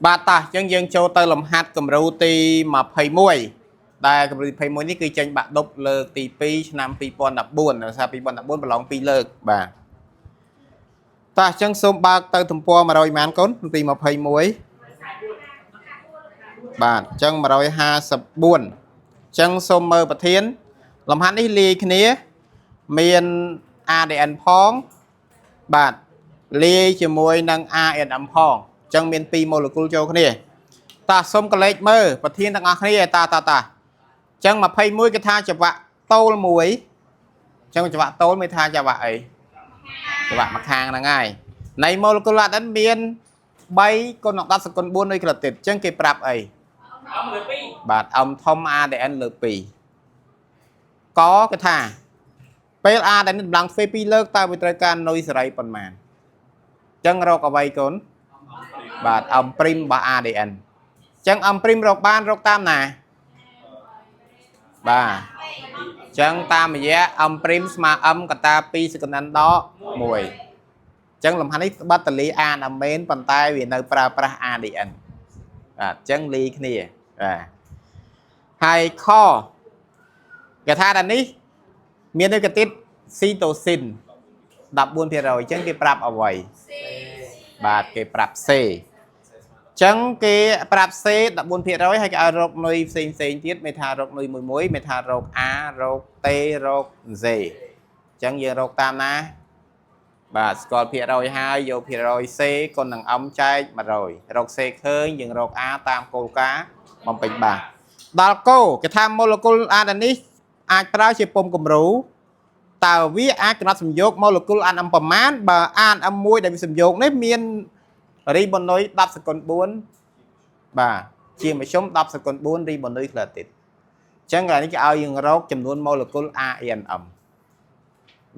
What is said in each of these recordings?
បាទតាចឹងយើងចូលទៅលំហាត់គំរូទី21ដែលគំរូទី21នេះគឺចេញបាក់ឌុបលើកទី2ឆ្នាំ2014ដោយសារ2014ប្រឡង2លើកបាទតាចឹងសូមបើកទៅទំព័រ100ម៉ានកូនទី21បាទចឹង154ចឹងសូមមើលប្រធានលំហាត់នេះលាយគ្នាមាន ADN ផងបាទលាយជាមួយនឹង ANM ផងចឹងមាន2ម៉ូលេគុលចូលគ្នាតាសូមកលេចមើលប្រធានទាំងអស់គ្នាតាចឹង21គេថាចង្វាក់តូលមួយចឹងចង្វាក់តូលមានថាចង្វាក់អីចង្វាក់មួយខាងហ្នឹងហើយនៃម៉ូលេគុល ADN មាន3គុណនឹង10សកុន4នៃក្លូទីតចឹងគេប្រាប់អីលើ2បាទអំធំ ADN លើ2កគេថាពេល ADN តម្លងធ្វើ2លើកតើវាត្រូវការនុយសេរីប៉ុន្មានចឹងរកអ្វីកូនបាទអំព្រីមរបស់ ADN ចឹងអំព្រីមរកបានរកតាមណាបាទចឹងតាមរយៈអំព្រីមស្មើ m កតា2សកុន n ដក1ចឹងលំហាត់នេះបាត់តលីអានអមែនប៉ុន្តែវានៅប្រើប្រាស់ ADN បាទចឹងលីគ្នាបាទហើយខគេថាដល់នេះមាននៅកតិតស៊ីតូស៊ីន 14% ចឹងគេប្រាប់អ្វីបាទគេប្រាប់ C ចឹងគេប្រាប់ C 14% ហើយគេឲ្យរកនុយផ្សេងទៀតមេថារកនុយមួយមេថារក A រក T រក Z ចឹងយើងរកតាមណាបាទស្គាល់ភាគរយហើយយកភាគរយ C គុណនឹង m ចែក100រក C ឃើញយើងរក A តាមគោលការណ៍បំពេញបាទដល់គោគេថាម៉ូលេគុល ADN នេះអាចប្រើជាពុំគំរូតើវាអាចកំណត់សំយោគម៉ូលេគុល ANM ប្រមាណបើ ANM មួយដែលវាសំយោគនេះមានរីបូនុយ10សកុន4បាទជាមធ្យម10សកុន4រីបូនុយក្លូទីតអញ្ចឹងកន្លែងនេះគេឲ្យយើងរកចំនួនម៉ូលេគុល ANM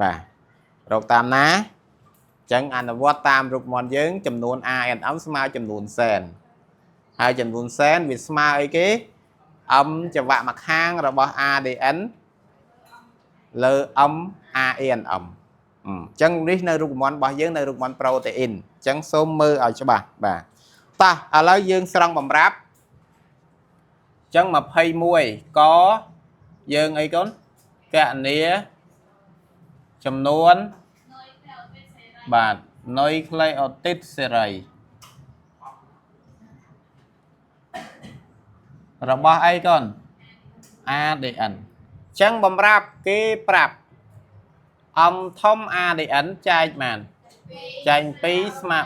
បាទរកតាមណាអញ្ចឹងអនុវត្តតាមរូបមន្តយើងចំនួន ANM ស្មើចំនួនសែនហើយចំនួនសែនវាស្មើអីគេ m ចង្វាក់មួយខាងរបស់ ADN លើ m ANM អញ្ចឹងនេះនៅរូបមន្តរបស់យើងនៅរូបមន្តប្រូតេអ៊ីនអញ្ចឹងសូមមើលឲ្យច្បាស់បាទតោះឥឡូវយើងស្រង់បំរាប់អញ្ចឹង21កយើងអីកូនកណនីចំនួនបាទនុយក្លេអូទីតសេរីរបស់អីកូន ADN អញ្ចឹងបំរាប់គេប្រាប់អំធំ ADN ចែកបានចែក2ស្មើ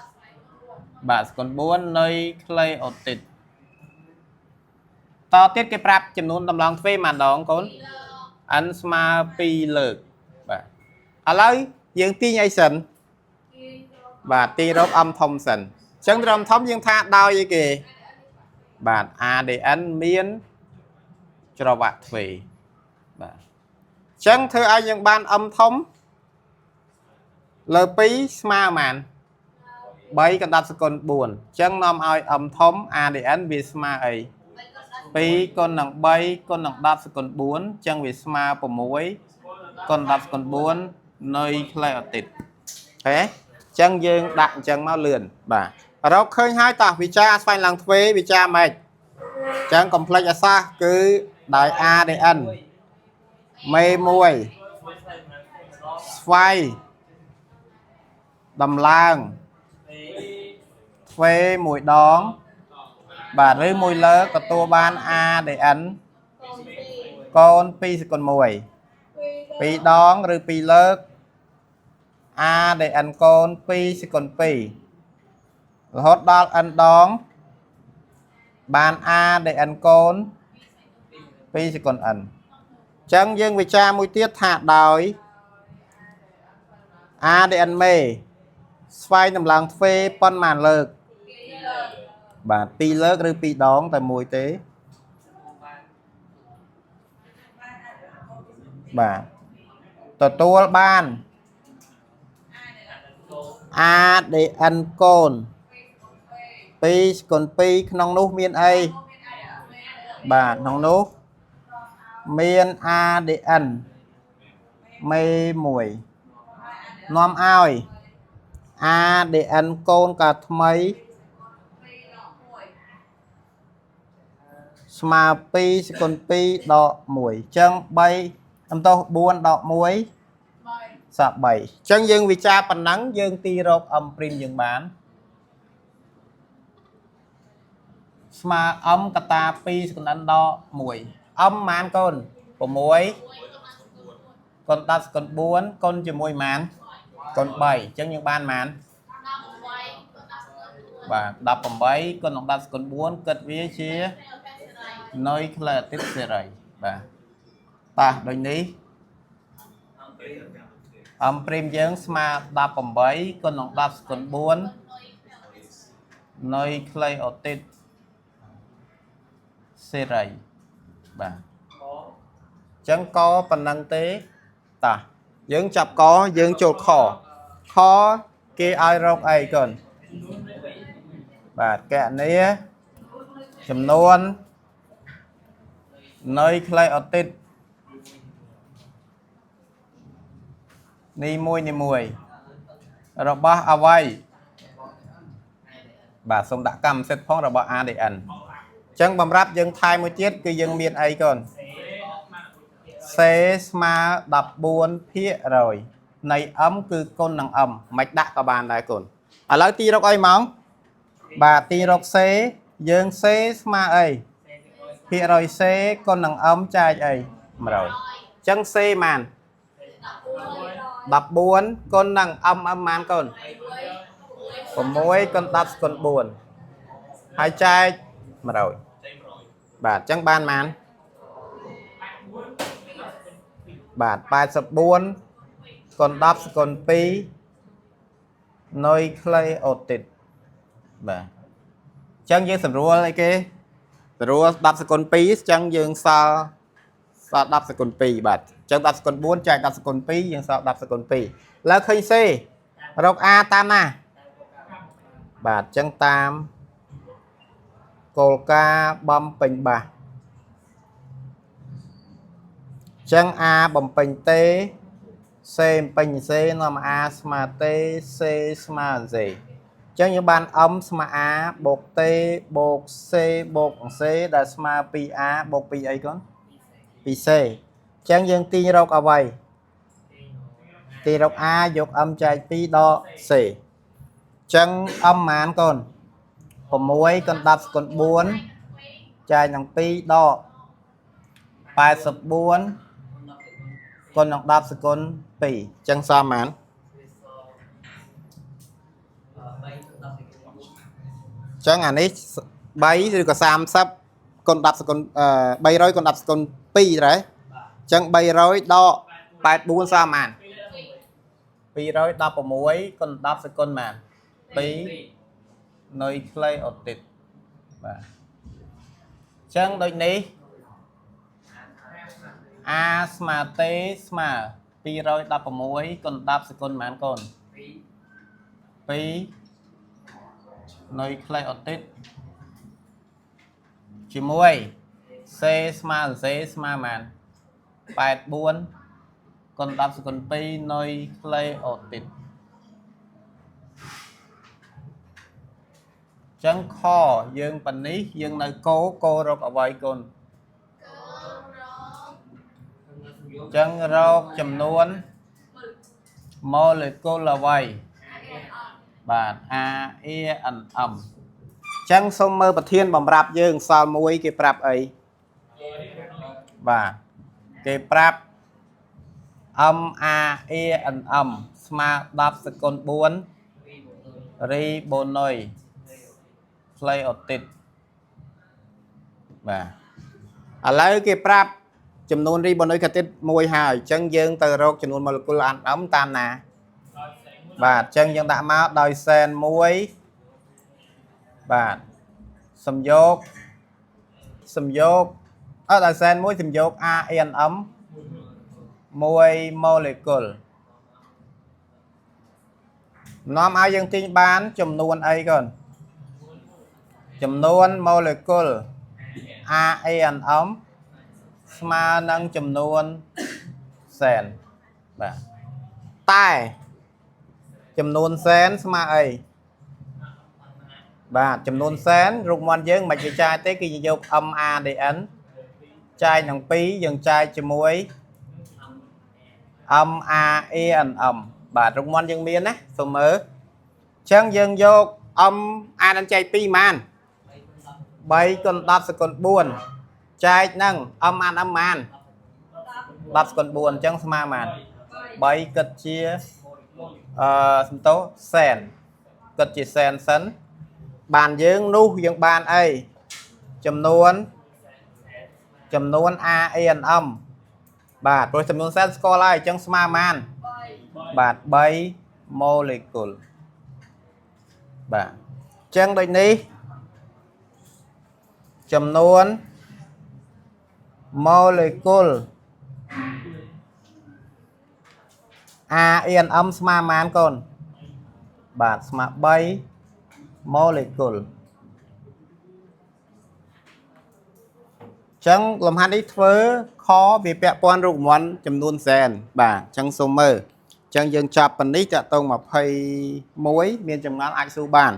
3បាទសកុន4នៃក្លេអូទីតតទៀតគេប្រាប់ចំនួនតម្លងទ្វេម្ដងកូន n ស្មើ2លើកបាទឥឡូវយើងទាញអីសិនបាទទាញរកអំធំសិនអញ្ចឹងអំធំយើងថាដោយអីគេបាទ ADN មានច្រវាក់ទ្វេបាទអញ្ចឹងធ្វើឲ្យយើងបានmធំលើ2ស្មើប៉ុន្មាន3កណ្ដាប់សកុន4អញ្ចឹងនាំឲ្យmធំ ADN វាស្មើអី2គុណនឹង3គុណនឹង10សកុន4អញ្ចឹងវាស្មើ6គុណ10សកុន4នៃក្លេអូទីតហេអញ្ចឹងយើងដាក់អញ្ចឹងមកលឿនបាទរកឃើញហើយតោះវិចារស្វែងឡើងទ្វេវិចារម៉េចអញ្ចឹងកុំភ្លេចអាសាសគឺដោយ ADN មេ1ស្វ័យដំឡើងទ្វេមួយដងបាទឬមួយលើកទទួលបាន ADN កូន2សកុន1 2ដងឬ2លើក ADN កូន2សកុន2រហូតដល់ n ដងបាន ADN កូន2សកុន n អញ្ចឹងយើងវិចារមួយទៀតថាដោយ ADN មេស្វែងតម្លើងទ្វេប៉ុន្មានលើកបាទ2លើកឬ2ដងតែមួយទេបាទទទួលបាន ADN កូន2សកុន2ក្នុងនោះមានអីបាទក្នុងនោះមាន ADN មេ1នាំឲ្យ ADN កូនកើតថ្មី mà pi sẽ còn pi đọ mùi chân bay âm to buôn đọ muối sợ bảy chân dương vì cha phần nắng dương ti rộp âm prim dương bán mà âm kata pi sẽ còn ăn đọ mùi âm màn con muối con ta còn buôn con chỉ mùi màn con bảy chân dương ban màn và đập bằng bấy con ông ta còn buôn cất vía chia nơi là tiếp sẽ rồi và ta đôi ní prim dương mà đập bằng bấy con ông ta còn buôn nơi clay ở tít sẽ rồi và chẳng có phần năng tế ta dương chập có dương chột khó kia ai rộng ai cần và kẹ này chấm nôn nơi clay ở tít ni mùi rồi ba avai bà xong đã cầm set phong rồi bà a để ăn chẳng bầm ráp dân thai một chiếc cứ dân miền ấy còn xe mà đập buôn phía rồi này ấm cứ con nằng ẩm mạch đã các bạn đại còn ở lấy ti rốc ấy mong bà ti rốc xe dân xe mà ấy phía rồi xe con nằng ấm trai ấy mà rồi chẳng xe màn đập buôn con nằng âm màn con muối con đập con buồn hai trai mà rồi bà chẳng ban màn bà bài sập buôn con đắp con pi nơi clay ột tịt bà chẳng dương sầm rùa này kia rùa đắp con pi chẳng dương sao đắp con pi bà chẳng đắp con buôn chạy đắp con pi dương sao đắp con pi là khơi xe rọc a tam na bà chẳng tam cô ca băm bình bà chẳng a bầm bình tê xem bình c nó mà a mà t c mà gì chẳng như ban âm mà a bột t bột c bột c đã mà pi a bột pi ấy con pi c chẳng dân ti rọc ở vậy ti rọc a dục âm chạy pi đo c chẳng âm màn con muối con đập con buôn chạy nòng pi đo bài sập buôn con nòng đập con pi chẳng sao màn chẳng hạn ấy bay rồi có sam sắp con đập con bay rồi con đập con pi đấy chẳng bay rồi đo bài buôn sao màn pi rồi đập muối con đập con màn pi nơi clay ở tịt chẳng đôi ní a mà t mà pi rồi đập muối con đập con màn con pi nơi clay ở tít chỉ muối c mà màn bài buôn con đập con pi nơi clay ở tít chẳng kho dương phần ní dương nơi cô rọc ở vậy con chẳng rọc chầm nuôn molecule là vậy bạn a e ẩn ẩm chẳng xong mơ bật thiên bằng rạp dương sao muối cái rạp ấy và cái rạp âm a e ẩn ẩm mà đạp sự con buôn ri bồn nồi play ở tịt và ở lấy cái rạp chùm nôn ri bồn nồi cái tịt mùi hài chân dương từ rốt chùm nôn molecule ăn ấm tan nà và chân dân đã máu đòi sen muối và xâm dốt ở đòi sen muối xâm dốt a en ấm muối molecule nó ai dân tin bán chùm nuôn ấy còn chùm nuôn molecule a en ấm mà nâng chùm nuôn sen và tai chùm nôn sen mà ấy បាទចំនួនសែនរូបមន្តយើងមិនជាចាយទេគឺយក MADN ចាយនឹង2យើងចាយជាមួយ MANM បាទរូបមន្តយើងមានណាសូមមើលអញ្ចឹងយើងយក MAN ចែក2ម៉ាន3 × 10 សេគុន4ចែកនឹង MANM ម៉ាន10 សេគុន4អញ្ចឹងស្មើម៉ាន3គិតជាសំទោសែនគិតជាសែនសិនបានយើងនោះយើងបានអីចំនួន ANM បាទព្រោះចំនួនសែនស្គាល់ហើយអញ្ចឹងស្មើម៉ានបាទ3 molecule បាទអញ្ចឹងដូចនេះចំនួន molecule ANM ស្មើម៉ានកូនបាទស្មើ3 molecule ចឹងលំហាត់នេះធ្វើខវាពាក់ព័ន្ធរូបមន្តចំនួនសែនបាទចឹងសូមមើលចឹងយើងចាប់ប៉ុណ្នេះតកតង21មានចម្ងល់អាចសួរបាន